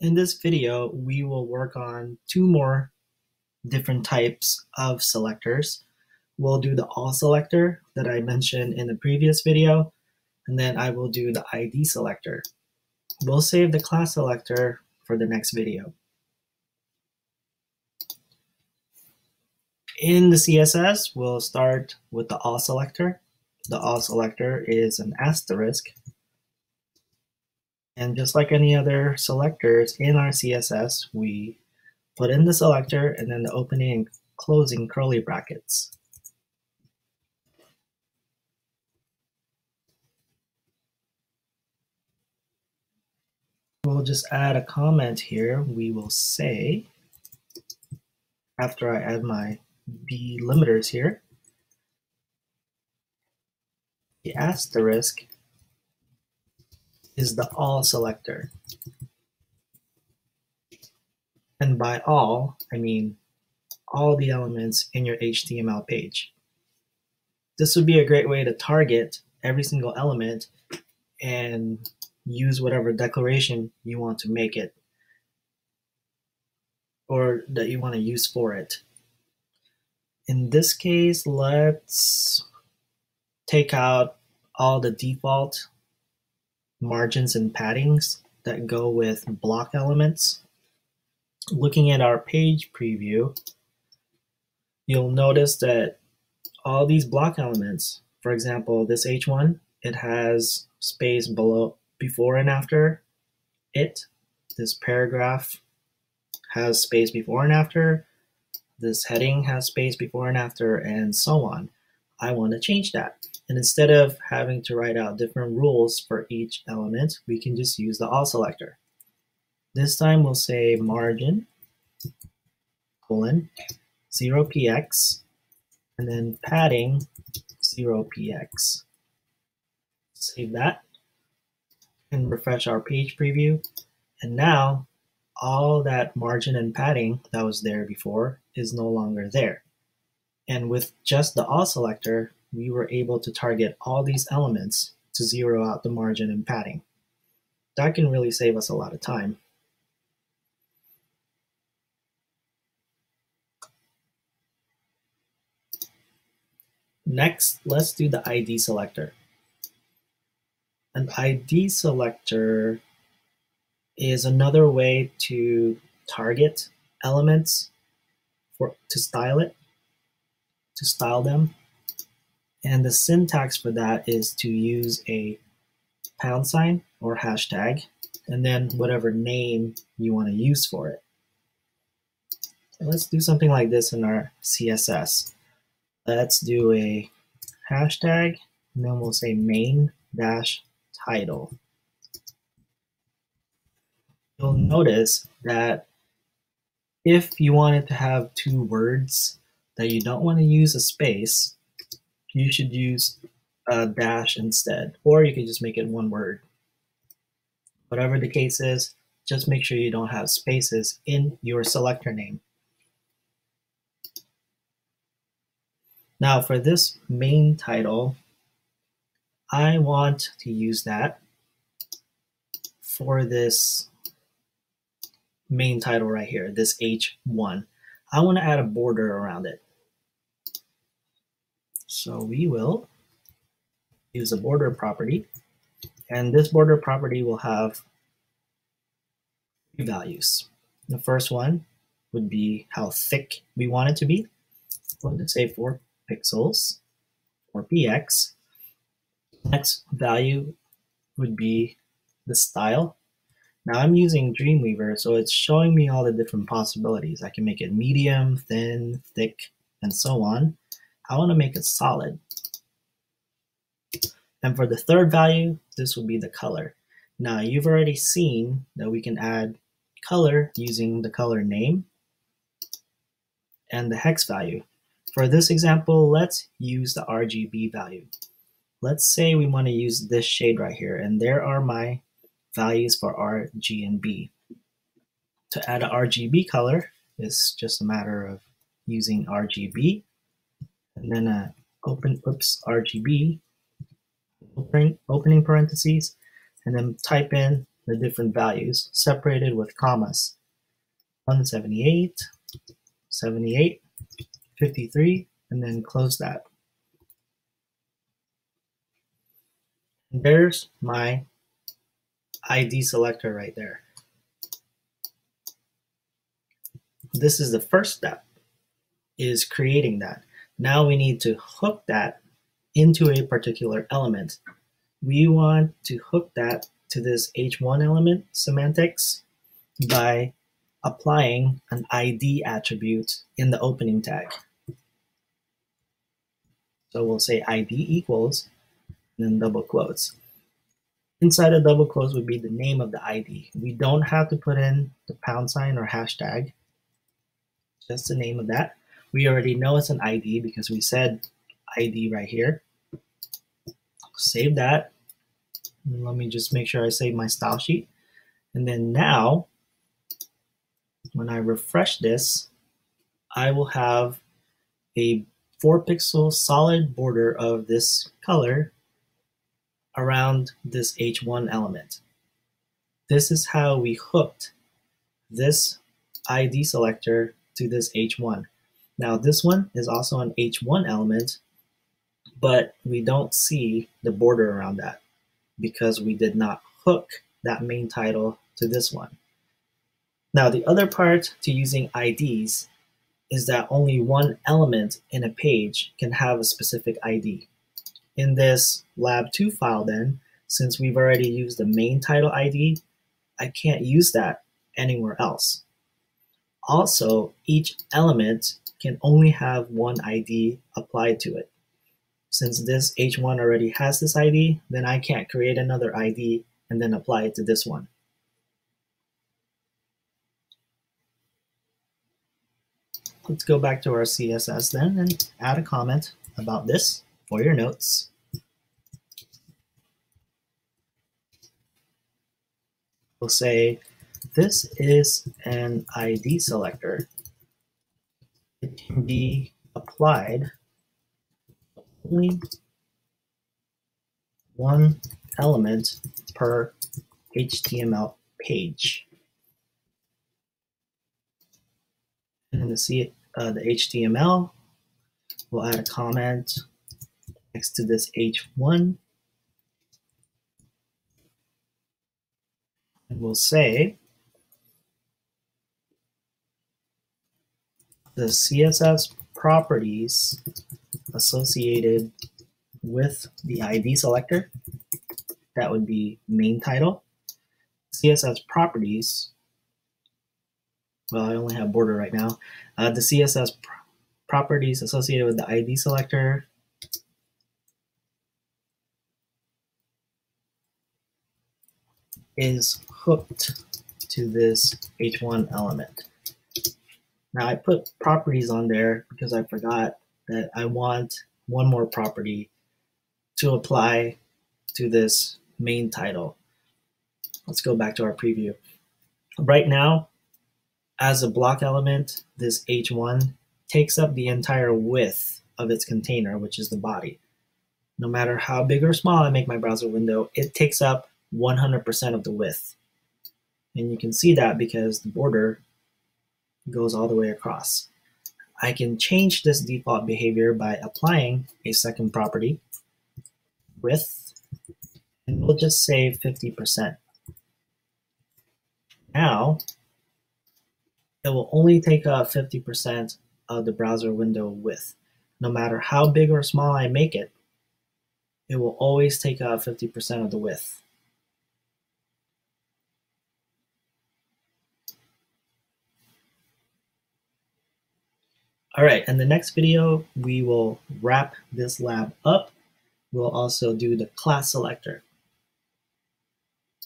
In this video, we will work on two more different types of selectors. We'll do the all selector that I mentioned in the previous video, and then I will do the ID selector. We'll save the class selector for the next video. In the CSS, we'll start with the all selector. The all selector is an asterisk. And just like any other selectors in our CSS, we put in the selector and then the opening and closing curly brackets. We'll just add a comment here. We will say, after I add my delimiters here, the asterisk is the all selector. And by all, I mean all the elements in your HTML page. This would be a great way to target every single element and use whatever declaration you want to make it or that you want to use for it. In this case, let's take out all the default margins and paddings that go with block elements. Looking at our page preview, you'll notice that all these block elements, for example, this H1, it has space below, before and after it. This paragraph has space before and after. This heading has space before and after, and so on. I want to change that. And instead of having to write out different rules for each element, we can just use the all selector. This time we'll say margin colon 0px and then padding 0px. Save that and refresh our page preview. And now all that margin and padding that was there before is no longer there. And with just the all selector, we were able to target all these elements to zero out the margin and padding. That can really save us a lot of time. Next, let's do the ID selector. An ID selector is another way to target elements to style them. And the syntax for that is to use a # or hashtag, and then whatever name you want to use for it. So let's do something like this in our CSS. Let's do a hashtag, and then we'll say main-title. You'll notice that if you wanted to have two words that you don't want to use a space, you should use a dash instead, or you could just make it one word. Whatever the case is, just make sure you don't have spaces in your selector name. Now for this main title, I want to use that for this main title right here, this H1. I want to add a border around it. So we will use a border property, and this border property will have three values. The first one would be how thick we want it to be. Let's say 4 pixels or px. Next value would be the style. Now I'm using Dreamweaver, so it's showing me all the different possibilities. I can make it medium, thin, thick, and so on. I want to make it solid. And for the third value, this will be the color. Now you've already seen that we can add color using the color name and the hex value. For this example, let's use the RGB value. Let's say we want to use this shade right here, and there are my values for R, G, and B. To add an RGB color is just a matter of using RGB, and then RGB, opening parentheses, and then type in the different values separated with commas. 178, 78, 53, and then close that. And there's my ID selector right there. This is the first step, is creating that. Now we need to hook that into a particular element. We want to hook that to this h1 element semantics by applying an ID attribute in the opening tag. So we'll say ID equals, and then double quotes. Inside of double quotes would be the name of the ID. We don't have to put in the pound sign or hashtag, just the name of that. We already know it's an ID because we said ID right here. Save that. And let me just make sure I save my style sheet. And then now, when I refresh this, I will have a 4-pixel solid border of this color around this h1 element. This is how we hooked this ID selector to this h1. Now this one is also an h1 element, but we don't see the border around that because we did not hook that main title to this one. Now the other part to using IDs is that only one element in a page can have a specific ID. In this lab2 file then, since we've already used the main title ID, I can't use that anywhere else. Also, each element can only have one ID applied to it. Since this h1 already has this ID, then I can't create another ID and then apply it to this one. Let's go back to our CSS then and add a comment about this for your notes. We'll say, this is an ID selector. It can be applied only one element per HTML page. And to see it, the HTML, we'll add a comment next to this h1. And we'll say the CSS properties associated with the ID selector, that would be main title. CSS properties, well, I only have border right now. The CSS properties associated with the ID selector is hooked to this h1 element. Now I put properties on there because I forgot that I want one more property to apply to this main title. Let's go back to our preview. Right now, as a block element, this h1 takes up the entire width of its container, which is the body. No matter how big or small I make my browser window, it takes up 100% of the width. And you can see that because the border goes all the way across. I can change this default behavior by applying a second property, width, and we'll just say 50%. Now, it will only take up 50% of the browser window width. No matter how big or small I make it, it will always take up 50% of the width. All right, in the next video, we will wrap this lab up. We'll also do the class selector.